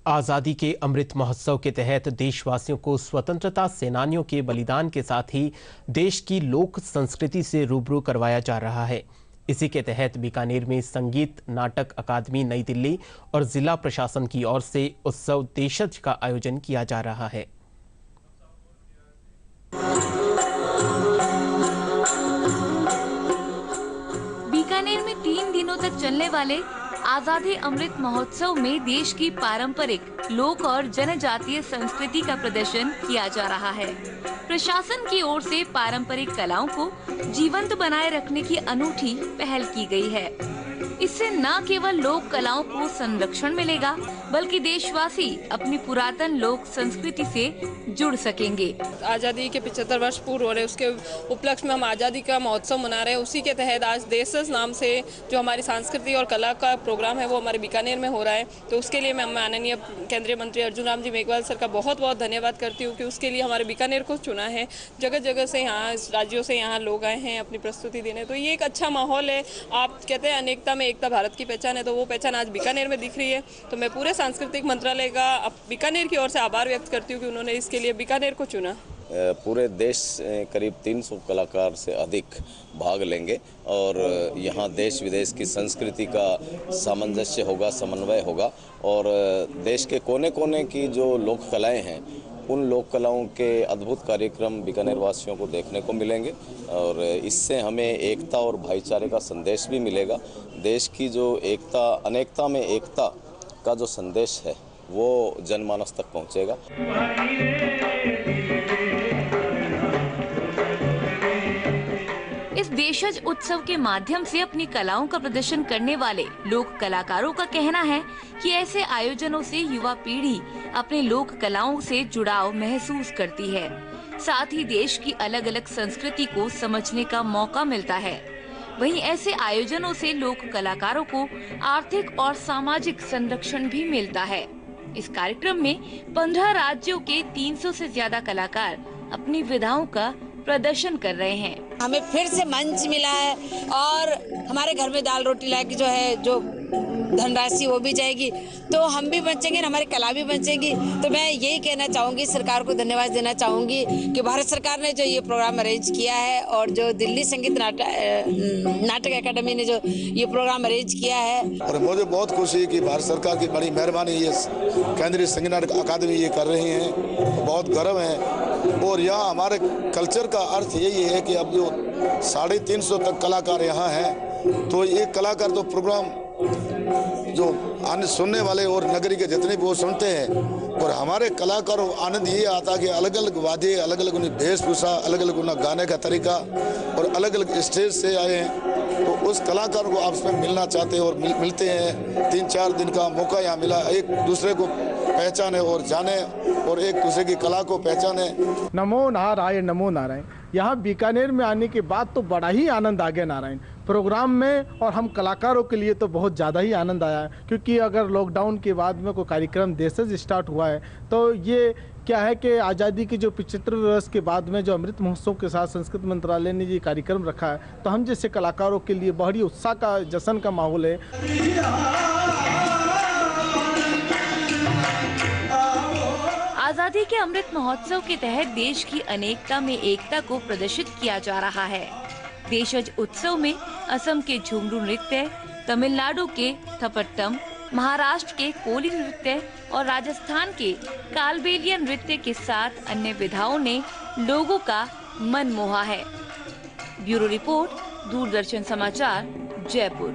आज़ादी के अमृत महोत्सव के तहत देशवासियों को स्वतंत्रता सेनानियों के बलिदान के साथ ही देश की लोक संस्कृति से रूबरू करवाया जा रहा है। इसी के तहत बीकानेर में संगीत नाटक अकादमी नई दिल्ली और जिला प्रशासन की ओर से उत्सव देशज का आयोजन किया जा रहा है। बीकानेर में 3 दिनों तक चलने वाले आजादी अमृत महोत्सव में देश की पारंपरिक लोक और जनजातीय संस्कृति का प्रदर्शन किया जा रहा है। प्रशासन की ओर से पारंपरिक कलाओं को जीवंत बनाए रखने की अनूठी पहल की गई है। इससे न केवल लोक कलाओं को संरक्षण मिलेगा, बल्कि देशवासी अपनी पुरातन लोक संस्कृति से जुड़ सकेंगे। आज़ादी के 75 वर्ष पूर्व हो रहे, उसके उपलक्ष्य में हम आज़ादी का महोत्सव मना रहे हैं। उसी के तहत आज देशज नाम से जो हमारी संस्कृति और कला का प्रोग्राम है वो हमारे बीकानेर में हो रहा है। तो उसके लिए मैं माननीय केंद्रीय मंत्री अर्जुन राम जी मेघवाल सर का बहुत बहुत धन्यवाद करती हूँ कि उसके लिए हमारे बीकानेर को चुना है। जगह जगह से यहाँ राज्यों से यहाँ लोग आए हैं अपनी प्रस्तुति देने, तो ये एक अच्छा माहौल है। आप कहते हैं अनेकता में एकता भारत की पहचान है, तो वो पहचान आज बीकानेर में दिख रही है। तो मैं पूरे सांस्कृतिक मंत्रालय का बीकानेर की ओर से आभार व्यक्त करती हूँ कि उन्होंने इसके लिए बीकानेर को चुना। पूरे देश करीब 300 कलाकार से अधिक भाग लेंगे और यहाँ देश विदेश की संस्कृति का सामंजस्य होगा, समन्वय होगा और देश के कोने कोने की जो लोक कलाएँ हैं उन लोक कलाओं के अद्भुत कार्यक्रम बीकानेर वासियों को देखने को मिलेंगे और इससे हमें एकता और भाईचारे का संदेश भी मिलेगा। देश की जो एकता, अनेकता में एकता का जो संदेश है वो जनमानस तक पहुंचेगा। इस देशज उत्सव के माध्यम से अपनी कलाओं का प्रदर्शन करने वाले लोक कलाकारों का कहना है कि ऐसे आयोजनों से युवा पीढ़ी अपने लोक कलाओं से जुड़ाव महसूस करती है। साथ ही देश की अलग अलग संस्कृति को समझने का मौका मिलता है। वहीं ऐसे आयोजनों से लोक कलाकारों को आर्थिक और सामाजिक संरक्षण भी मिलता है। इस कार्यक्रम में 15 राज्यों के 300 से ज्यादा कलाकार अपनी विधाओं का प्रदर्शन कर रहे हैं। हमें फिर से मंच मिला है और हमारे घर में दाल रोटी लाके जो धनराशि वो भी जाएगी, तो हम भी बचेंगे, हमारी कला भी बचेगी। तो मैं यही कहना चाहूँगी, सरकार को धन्यवाद देना चाहूँगी कि भारत सरकार ने जो ये प्रोग्राम अरेंज किया है और जो दिल्ली संगीत नाटक अकादमी ने जो ये प्रोग्राम अरेंज किया है। और मुझे बहुत खुशी है कि भारत सरकार की बड़ी मेहरबानी ये केंद्रीय संगीत नाटक अकादमी ये कर रही हैं, बहुत गर्व है। और यहाँ हमारे कल्चर का अर्थ यही है कि अब जो 350 तक कलाकार यहाँ हैं, तो ये कलाकार तो प्रोग्राम जो आने सुनने वाले और नगरी के जितने भी वो सुनते हैं और हमारे कलाकार आनंद ये आता कि अलग अलग वाद्य, अलग अलग उन्हें वेशभूषा, अलग अलग उन्हें गाने का तरीका और अलग अलग स्टेज से आए हैं, तो उस कलाकार को आपस में मिलना चाहते हैं और मिलते हैं। 3-4 दिन का मौका यहाँ मिला, एक दूसरे को पहचाने और जाने और एक दूसरे की कला को पहचाने। नमो नारायण, नमो नारायण। यहाँ बीकानेर में आने के बाद तो बड़ा ही आनंद आ गया नारायण प्रोग्राम में, और हम कलाकारों के लिए तो बहुत ज़्यादा ही आनंद आया है, क्योंकि अगर लॉकडाउन के बाद में कोई कार्यक्रम देशज स्टार्ट हुआ है तो ये क्या है कि आज़ादी के जो 75 वर्ष के बाद में जो अमृत महोत्सव के साथ संस्कृति मंत्रालय ने ये कार्यक्रम रखा है, तो हम जैसे कलाकारों के लिए बड़ी उत्साह का, जश्न का माहौल है। आजादी के अमृत महोत्सव के तहत देश की अनेकता में एकता को प्रदर्शित किया जा रहा है। देशज उत्सव में असम के झुमरू नृत्य, तमिलनाडु के थपट्टम, महाराष्ट्र के कोली नृत्य और राजस्थान के कालबेलिया नृत्य के साथ अन्य विधाओं ने लोगों का मन मोहा है। ब्यूरो रिपोर्ट, दूरदर्शन समाचार, जयपुर।